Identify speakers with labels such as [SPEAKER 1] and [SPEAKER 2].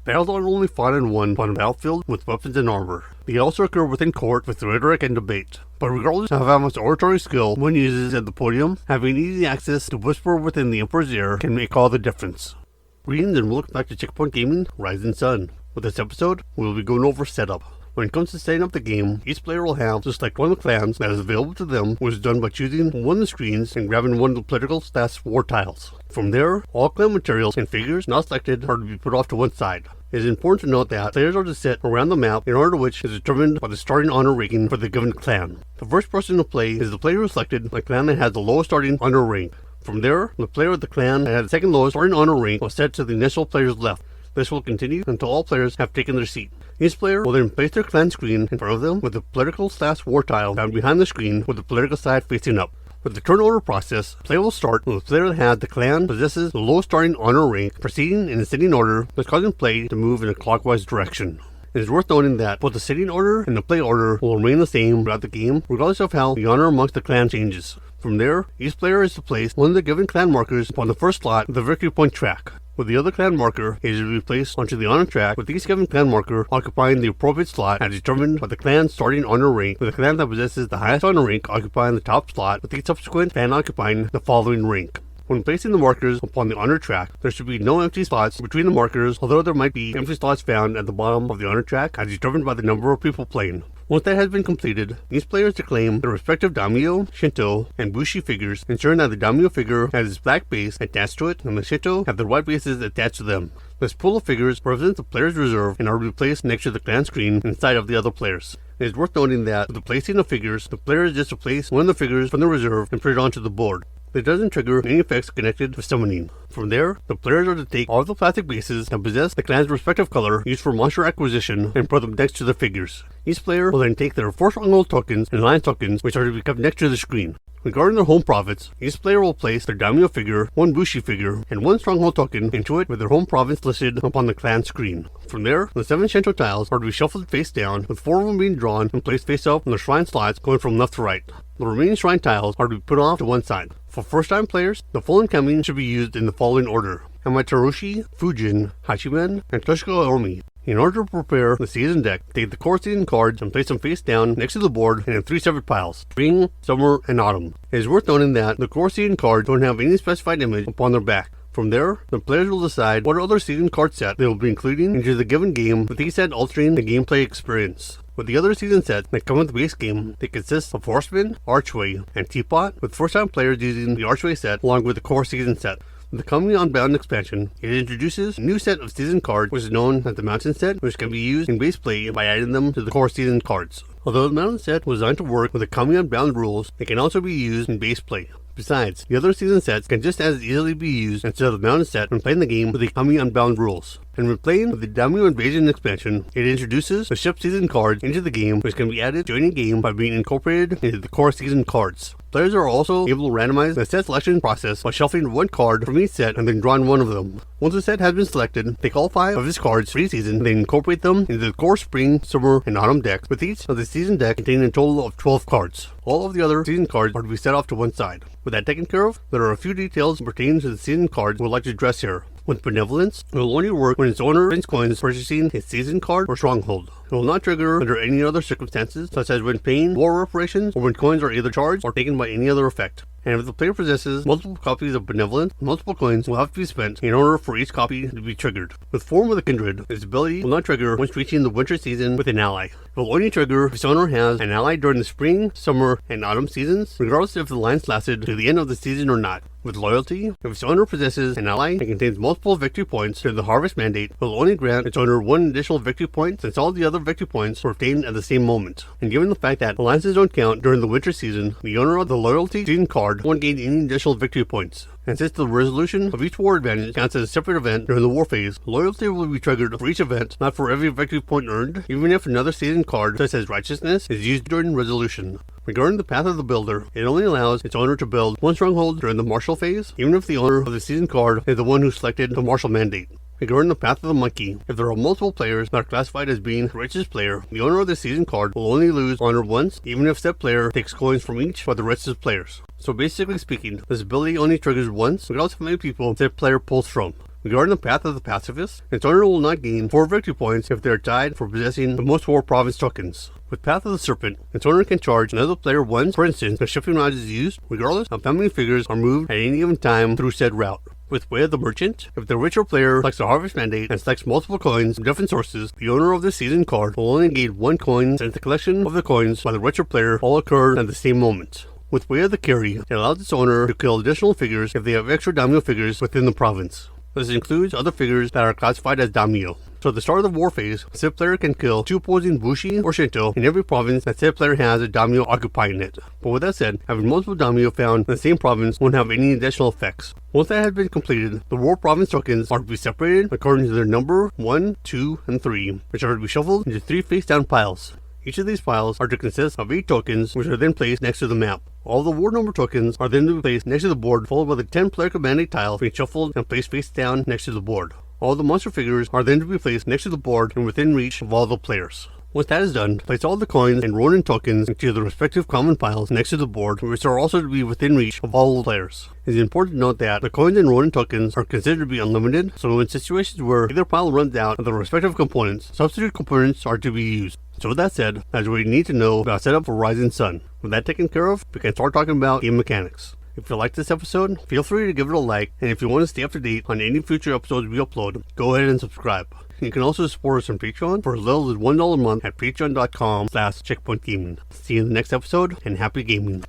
[SPEAKER 1] Battles aren't only fought and won on a battlefield with weapons and armor. They also occur within court with rhetoric and debate. But regardless of how much oratory skill one uses at the podium, having easy access to whisper within the Emperor's ear can make all the difference. Greetings and welcome back to Checkpoint Gaming Rising Sun. With this episode, we will be going over setup. When it comes to setting up the game, each player will have to select one of the clans that is available to them, which is done by choosing one of the screens and grabbing one of the political/war tiles. From there, all clan materials and figures not selected are to be put off to one side. It is important to note that players are to sit around the map in order which is determined by the starting honor ranking for the given clan. The first person to play is the player who selected the clan that has the lowest starting honor rank. From there, the player of the clan that has the second lowest starting honor rank will set to the initial player's left. This will continue until all players have taken their seat. Each player will then place their clan screen in front of them with the political/war tile found behind the screen with the political side facing up. With the turn order process, play will start when the player that has the clan possesses the lowest starting honor rank proceeding in ascending order, thus causing play to move in a clockwise direction. It is worth noting that both the sitting order and the play order will remain the same throughout the game, regardless of how the honor amongst the clan changes. From there, each player is to place one of the given clan markers upon the first slot of the victory point track, with the other clan marker is to be placed onto the honor track, with each given clan marker occupying the appropriate slot as determined by the clan's starting honor rank, with the clan that possesses the highest honor rank occupying the top slot, with each subsequent clan occupying the following rank. When placing the markers upon the honor track, there should be no empty spots between the markers, although there might be empty slots found at the bottom of the honor track as determined by the number of people playing. Once that has been completed, each player is to claim their respective daimyo, shinto, and bushi figures, ensuring that the daimyo figure has its black base attached to it and the shinto have the white bases attached to them. This pool of figures represents the player's reserve and are to be placed next to the clan screen inside of the other players. It is worth noting that with the placing of figures, the player is just to place one of the figures from the reserve and put it onto the board. It doesn't trigger any effects connected to summoning. From there, the players are to take all of the plastic bases that possess the clan's respective color used for monster acquisition and put them next to the figures. Each player will then take their 4 stronghold tokens and alliance tokens, which are to be kept next to the screen. Regarding their home province, each player will place their daimyo figure, 1 bushi figure, and 1 stronghold token into it with their home province listed upon the clan screen. From there, the 7 shinto tiles are to be shuffled face down, with 4 of them being drawn and placed face up on the shrine slots going from left to right. The remaining shrine tiles are to be put off to one side. For first-time players, the full incoming should be used in the following order: Amaterasu, Fujin, Hachimen, and Toshiko Omi. In order to prepare the season deck, take the core season cards and place them face down next to the board and in 3 separate piles: spring, summer, and autumn. It is worth noting that the core season cards don't have any specified image upon their back. From there, the players will decide what other season card set they will be including into the given game, with each set altering the gameplay experience. With the other season sets that come with the base game, they consist of Horseman, Archway, and Teapot, with first-time players using the Archway set along with the core season set. With the coming Unbound expansion, it introduces a new set of season cards, which is known as the Mountain set, which can be used in base play by adding them to the core season cards. Although the Mountain set was designed to work with the coming Unbound rules, it can also be used in base play. Besides, the other season sets can just as easily be used instead of the Mountain set when playing the game with the Kami Unbound rules. And when playing with the Daimyo Invasion expansion, it introduces the ship season card into the game, which can be added to any game by being incorporated into the core season cards. Players are also able to randomize the set selection process by shuffling 1 card from each set and then drawing one of them. Once a set has been selected, take all 5 of its cards for each season and then incorporate them into the core spring, summer, and autumn decks, with each of the season deck containing a total of 12 cards. All of the other season cards are to be set off to one side. With that taken care of, there are a few details pertaining to the season cards we would like to address here. With Benevolence, it will only work when its owner spends coins purchasing his season card or stronghold. It will not trigger under any other circumstances, such as when paying war reparations or when coins are either charged or taken by any other effect. And if the player possesses multiple copies of Benevolence, multiple coins will have to be spent in order for each copy to be triggered. With Form of the Kindred, its ability will not trigger once reaching the winter season with an ally. It will only trigger if its owner has an ally during the spring, summer, and autumn seasons, regardless if the alliance lasted to the end of the season or not. With Loyalty, if its owner possesses an ally that contains multiple victory points during the Harvest Mandate, it will only grant its owner 1 additional victory point, since all the other victory points were obtained at the same moment. And given the fact that alliances don't count during the winter season, the owner of the Loyalty season card won't gain any additional victory points. And since the resolution of each war advantage counts as a separate event during the war phase, Loyalty will be triggered for each event, not for every victory point earned, even if another season card, such as Righteousness, is used during resolution. Regarding the path of the builder, it only allows its owner to build 1 stronghold during the martial phase, even if the owner of the season card is the one who selected the martial mandate. Regarding the path of the monkey, if there are multiple players that are classified as being the richest player, the owner of the season card will only lose honor once, even if said player takes coins from each of the richest players. So basically speaking, this ability only triggers once, regardless of how many people said player pulls from. Regarding the Path of the Pacifist, its owner will not gain 4 victory points if they are tied for possessing the most War Province tokens. With Path of the Serpent, its owner can charge another player once, for instance, the shifting route is used, regardless of how many figures are moved at any given time through said route. With Way of the Merchant, if the ritual player selects the Harvest Mandate and selects multiple coins from different sources, the owner of the season card will only gain 1 coin since the collection of the coins by the ritual player all occur at the same moment. With Way of the Carry, it allows its owner to kill additional figures if they have extra daimyo figures within the province. This includes other figures that are classified as daimyo. So at the start of the war phase, said player can kill 2 opposing Bushi or Shinto in every province that said player has a daimyo occupying it. But with that said, having multiple daimyo found in the same province won't have any additional effects. Once that has been completed, the war province tokens are to be separated according to their number 1, 2, and 3, which are to be shuffled into 3 face-down piles. Each of these piles are to consist of 8 tokens, which are then placed next to the map. All the war number tokens are then to be placed next to the board, followed by the 10 player commanding tiles being shuffled and placed face down next to the board. All the monster figures are then to be placed next to the board and within reach of all the players. Once that is done, place all the coins and Ronin tokens into the respective common piles next to the board, which are also to be within reach of all the players. It is important to note that the coins and Ronin tokens are considered to be unlimited, so in situations where either pile runs out of the respective components, substitute components are to be used. So with that said, that's what you need to know about setup for Rising Sun. With that taken care of, we can start talking about game mechanics. If you liked this episode, feel free to give it a like, and if you want to stay up to date on any future episodes we upload, go ahead and subscribe. You can also support us on Patreon for as little as $1 a month at patreon.com/checkpointgaming. See you in the next episode, and happy gaming.